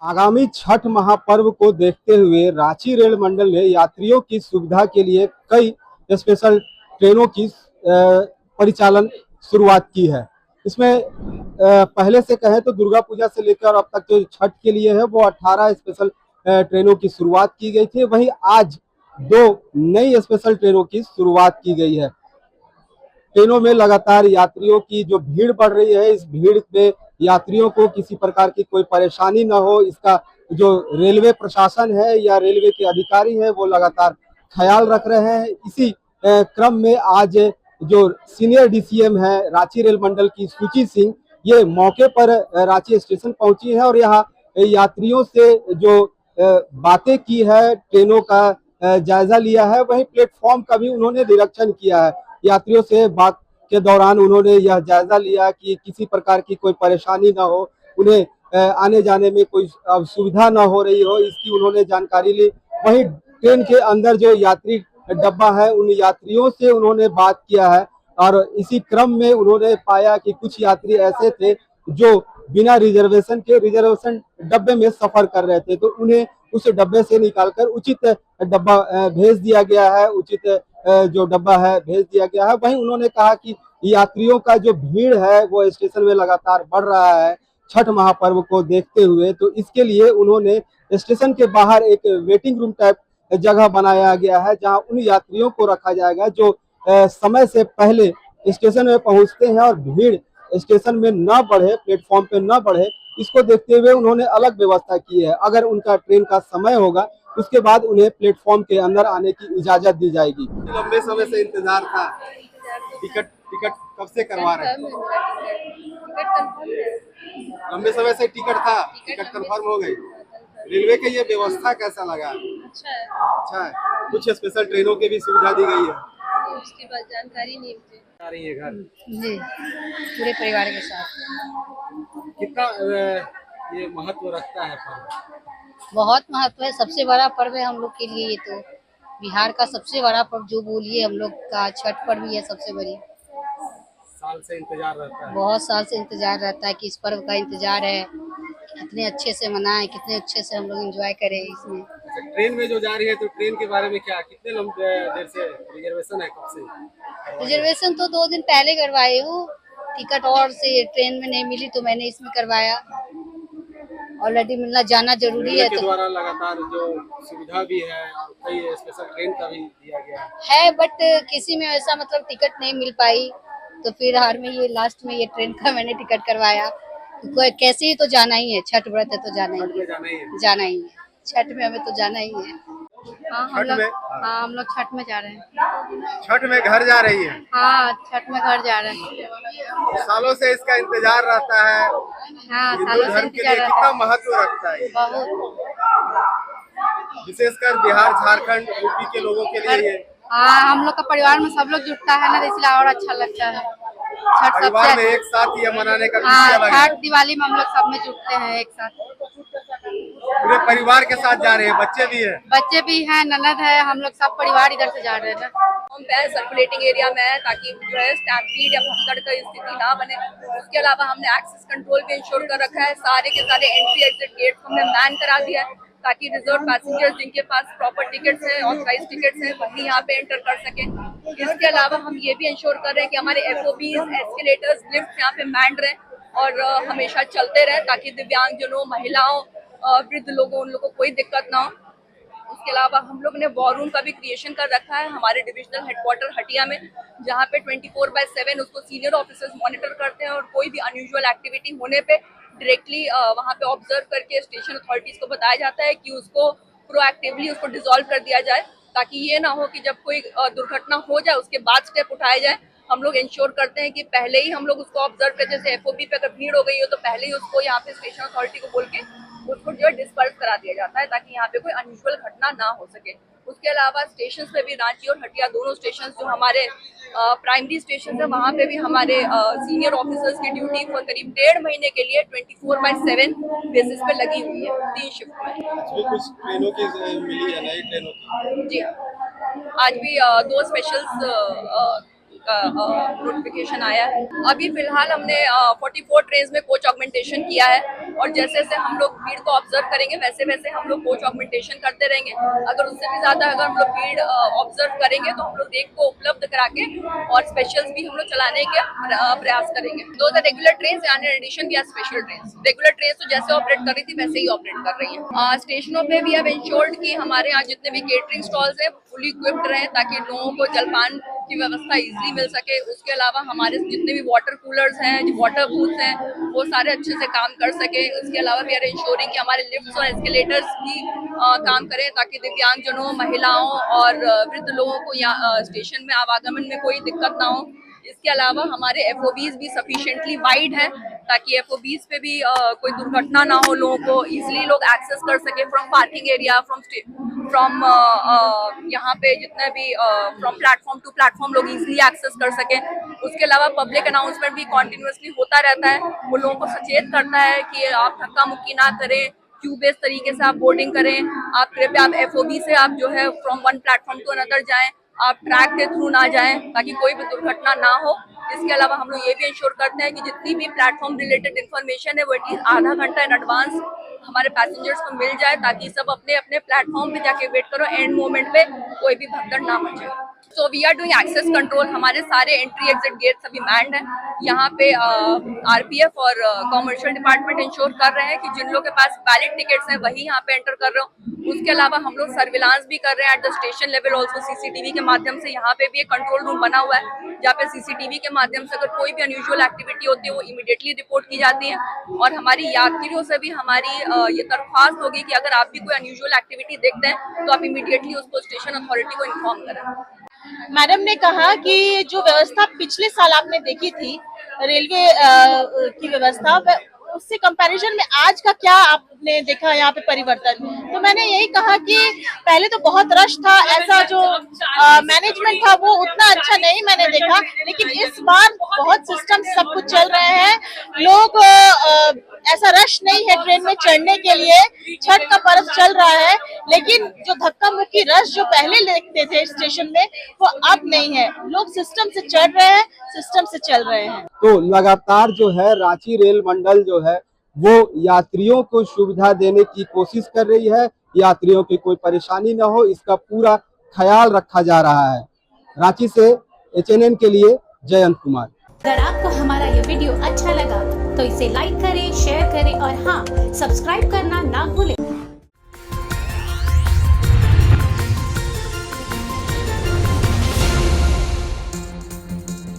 आगामी छठ महापर्व को देखते हुए रांची रेल मंडल ने यात्रियों की सुविधा के लिए कई स्पेशल ट्रेनों की परिचालन शुरुआत की है। इसमें पहले से कहें तो दुर्गा पूजा से लेकर अब तक जो छठ के लिए है वो 18 स्पेशल ट्रेनों की शुरुआत की गई थी। वहीं आज दो नई स्पेशल ट्रेनों की शुरुआत की गई है। ट्रेनों में लगातार यात्रियों की जो भीड़ बढ़ रही है, इस भीड़ में यात्रियों को किसी प्रकार की कोई परेशानी न हो, इसका जो रेलवे प्रशासन है या रेलवे के अधिकारी हैं वो लगातार ख्याल रख रहे हैं। इसी क्रम में आज जो सीनियर डीसीएम है रांची रेल मंडल की सुची सिंह, ये मौके पर रांची स्टेशन पहुंची है और यहाँ यात्रियों से जो बातें की है, ट्रेनों का जायजा लिया है, वहीं प्लेटफॉर्म का भी उन्होंने निरीक्षण किया है। यात्रियों से बात के दौरान उन्होंने यह जायजा लिया कि किसी प्रकार की कोई परेशानी ना हो, उन्हें आने जाने में कोई सुविधा ना हो रही हो, इसकी उन्होंने जानकारी ली। वहीं ट्रेन के अंदर जो यात्री डब्बा है उन यात्रियों से उन्होंने बात किया है और इसी क्रम में उन्होंने पाया कि कुछ यात्री ऐसे थे जो बिना रिजर्वेशन के रिजर्वेशन डब्बे में सफर कर रहे थे, तो उन्हें उस डब्बे से निकालकर उचित डब्बा भेज दिया गया है, उचित जो डब्बा है भेज दिया गया है। वहीं उन्होंने कहा कि यात्रियों का जो भीड़ है वो स्टेशन में लगातार बढ़ रहा है छठ महापर्व को देखते हुए, तो इसके लिए उन्होंने स्टेशन के बाहर एक वेटिंग रूम टाइप जगह बनाया गया है जहां उन यात्रियों को रखा जाएगा जो समय से पहले स्टेशन में पहुंचते हैं और भीड़ स्टेशन में न बढ़े, प्लेटफॉर्म पे न बढ़े, इसको देखते हुए उन्होंने अलग व्यवस्था की है। अगर उनका ट्रेन का समय होगा उसके बाद उन्हें प्लेटफॉर्म के अंदर आने की इजाजत दी जाएगी। लंबे समय से इंतजार था, टिकट टिकट कब से करवा रहे हैं? लंबे समय से टिकट था, टिकट कंफर्म हो गई। रेलवे की ये व्यवस्था कैसा लगा? अच्छा है। कुछ स्पेशल ट्रेनों की भी सुविधा दी गई है। उसकी बात जानकारी नहीं मुझे। आ रही है घर जी, पूरे परिवार के साथ। कितना ये महत्व रखता है पर्व? बहुत महत्व है, सबसे बड़ा पर्व है हम लोग के लिए। ये तो बिहार का सबसे बड़ा पर्व जो बोलिए, हम लोग का छठ पर्व ही है सबसे बड़ी। साल से इंतजार रहता है। बहुत साल से इंतजार रहता है कि इस पर्व का इंतजार है, कितने अच्छे से मनाएं, कितने अच्छे से हम लोग एंजॉय करें इसमें। ट्रेन में जो जा रही है तो ट्रेन के बारे में क्या, कितने लंबे देर से रिजर्वेशन है, कब से? रिजर्वेशन तो 2 दिन पहले करवाई हूँ, टिकट और से ट्रेन में नहीं मिली तो मैंने इसमें करवाया। ऑलरेडी मिलना जाना जरूरी है के तो द्वारा लगातार जो सुविधा भी है और कई स्पेशल ट्रेन का भी दिया गया है। बट किसी में ऐसा मतलब टिकट नहीं मिल पाई, तो फिर हार में ये लास्ट में ये ट्रेन का मैंने टिकट करवाया। तो कैसे ही तो जाना ही है, छठ व्रत है तो जाना ही है, जाना ही है, छठ में हमें तो जाना ही है। हाँ हम लोग छठ में जा रहे हैं। छठ में घर जा रही है? हाँ, छठ में घर जा रहे हैं। सालों से इसका इंतजार रहता है। हाँ, हिंदू सालों से धर्म के लिए इंतजार कितना महत्व रखता है? बहुत। विशेषकर बिहार, झारखंड, यूपी के लोगों के लिए ये। हाँ, हम लोग का परिवार में सब लोग जुटता है ना, इसलिए और अच्छा लगता है। छठ परिवार में एक साथ ये मनाने का खुशी हाँ, अलग है। छठ दिवाली में हम लोग सब में जुटते हैं एक साथ। पूरे परिवार के साथ जा रहे हैं, बच्चे भी हैं? बच्चे भी हैं, ननद है, हम लोग सब परिवार इधर से जा रहे हैं ना। हम सर्कुलेटिंग एरिया में है ताकि जो है स्टैम्पीड या भगदड़ का स्थिति ना बने। उसके अलावा हमने एक्सेस कंट्रोल भी इंश्योर कर रखा है। सारे के सारे एंट्री एग्जिट गेट हमने मैन करा दिया है ताकि रिजर्व पैसेंजर्स जिनके पास प्रॉपर टिकट्स हैं, ऑथराइज टिकट्स हैं, वही यहाँ पे एंटर कर सकें। इसके अलावा हम ये भी इंश्योर कर रहे हैं कि हमारे FOBs, एस्केलेटर्स, लिफ्ट यहाँ पे मैंड रहें और हमेशा चलते रहें ताकि दिव्यांगजनों, महिलाओं, वृद्ध लोगों, उन लोगों को कोई दिक्कत ना हो। उसके अलावा हम लोग ने वॉर रूम का भी क्रिएशन कर रखा है हमारे डिविजनल हेडक्वार्टर हटिया में, जहाँ पे 24/7 उसको सीनियर ऑफिसर्स मॉनिटर करते हैं और कोई भी अनयूजुअल एक्टिविटी होने पे डायरेक्टली वहाँ पे ऑब्जर्व करके स्टेशन अथॉरिटीज को बताया जाता है कि उसको प्रोएक्टिवली उसको डिसॉल्व कर दिया जाए, ताकि ये ना हो कि जब कोई दुर्घटना हो जाए उसके बाद स्टेप उठाए जाए। हम लोग इंश्योर करते हैं कि पहले ही हम लोग उसको ऑब्जर्व करते हैं, जैसे FOB पे अगर भीड़ हो गई हो तो पहले ही उसको यहाँ पे स्टेशन अथॉरिटी को बोल के उसको जो है डिस्पर्स करा दिया जाता है ताकि यहाँ पे कोई अनयूजुअल घटना ना हो सके। उसके अलावा स्टेशन पे भी रांची और हटिया दोनों स्टेशन जो हमारे प्राइमरी स्टेशन है, वहाँ पे भी हमारे सीनियर ऑफिसर्स की ड्यूटी को करीब 1.5 महीने के लिए 24/7 बेसिस पे लगी हुई है, 3 शिफ्ट में। कुछ ट्रेनों की मिली है, नई ट्रेनों की? जी हाँ, आज भी 2 स्पेशल्स नोटिफिकेशन आया है। अभी फिलहाल हमने 44 ट्रेन में कोच ऑगमेंटेशन किया है और जैसे जैसे हम लोग भीड़ को ऑब्जर्व करेंगे वैसे वैसे हम लोग कोच ऑगमेंटेशन करते रहेंगे। अगर उससे भी ज्यादा अगर हम लोग भीड़ ऑब्जर्व करेंगे तो हम लोग रेक को उपलब्ध करा के और स्पेशल्स भी हम लोग चलाने के प्रयास करेंगे। दो regular train and in addition we are special train. Regular train तो जैसे ऑपरेट कर रही थी वैसे ही ऑपरेट कर रही है। स्टेशनों पे भी हैव इंश्योर्ड कि हमारे यहाँ जितने भी केटरिंग स्टॉल्स हैं फुली इक्विप्ड रहे ताकि लोगों को जलपान की व्यवस्था इजीली मिल सके। उसके अलावा हमारे जितने भी वाटर कूलर्स हैं, वाटर बूथ्स हैं, वो सारे अच्छे से काम कर सके। इसके अलावा वी आर इंश्योरिंग कि हमारे लिफ्ट्स और एस्केलेटर्स भी काम करें ताकि दिव्यांगजनों, महिलाओं और वृद्ध लोगों को यहाँ स्टेशन में आवागमन में कोई दिक्कत ना हो। इसके अलावा हमारे FOBs भी सफिशिएंटली वाइड है ताकि FOBs पे भी कोई दुर्घटना ना हो, लोगों को इजीली लोग एक्सेस कर सके फ्रॉम पार्किंग एरिया, फ्रॉम यहाँ पे जितने भी फ्रॉम प्लेटफॉर्म टू प्लेटफॉर्म लोग इजीली एक्सेस कर सके। उसके अलावा पब्लिक अनाउंसमेंट भी कॉन्टिन्यूसली होता रहता है, वो लोगों को सचेत करता है कि आप धक्का मुक्की ना करें, क्यू बेस्ड तरीके से आप बोर्डिंग करें, आप कृपया आप FOB से आप जो है from one platform to another जाएं, आप ट्रैक के थ्रू ना जाएं ताकि कोई भी दुर्घटना ना हो। इसके अलावा हम लोग ये भी इंश्योर करते हैं कि जितनी भी प्लेटफॉर्म रिलेटेड इन्फॉर्मेशन है वो एटलीस्ट आधा घंटा इन एडवांस हमारे पैसेंजर्स को मिल जाए ताकि सब अपने अपने प्लेटफॉर्म पे जाके वेट करो, एंड मोमेंट पे कोई भी भगदड़ ना मचे। So we are doing access control. हमारे सारे एंट्री एग्जिट गेट्स अभी मैंड है। यहाँ पे RPF और कॉमर्शियल डिपार्टमेंट इंश्योर कर रहे हैं कि जिन लोगों के पास वैलिड टिकट्स हैं वही यहाँ पे एंटर कर रहे हो। उसके अलावा हम लोग सर्विलांस भी कर रहे हैं at the station level also CCTV के माध्यम से। यहाँ पे भी एक कंट्रोल रूम बना हुआ है जहाँ पे CCTV के माध्यम से अगर कोई भी अनयूजुअल एक्टिविटी होती है वो इमीडिएटली रिपोर्ट की जाती है। और हमारी यात्रियों से भी हमारी ये दरख्वास्त होगी कि अगर आप भी कोई अनयूजुअल एक्टिविटी देखते हैं तो आप इमीडिएटली उसको स्टेशन अथॉरिटी को इन्फॉर्म करें। मैडम ने कहा कि जो व्यवस्था पिछले साल आपने देखी थी रेलवे की व्यवस्था, उससे कंपैरिजन में आज का क्या आपने देखा यहाँ पे परिवर्तन? तो मैंने यही कहा कि पहले तो बहुत रश था, ऐसा जो मैनेजमेंट था वो उतना अच्छा नहीं मैंने देखा, लेकिन इस बार बहुत सिस्टम सब कुछ चल रहे हैं। लोग ऐसा रश नहीं है ट्रेन में चढ़ने के लिए। छठ का पर्व चल रहा है लेकिन जो धक्का मुक्की रश जो पहले देखते थे स्टेशन में वो अब नहीं है। लोग सिस्टम से चढ़ रहे हैं, सिस्टम से चल रहे हैं। तो लगातार जो है रांची रेल मंडल जो है वो यात्रियों को सुविधा देने की कोशिश कर रही है। यात्रियों की कोई परेशानी न हो इसका पूरा ख्याल रखा जा रहा है। रांची से HNN के लिए जयंत कुमार। अगर आपको हमारा ये वीडियो अच्छा लगा तो इसे लाइक करें, शेयर करें और हाँ, सब्सक्राइब करना ना भूलें।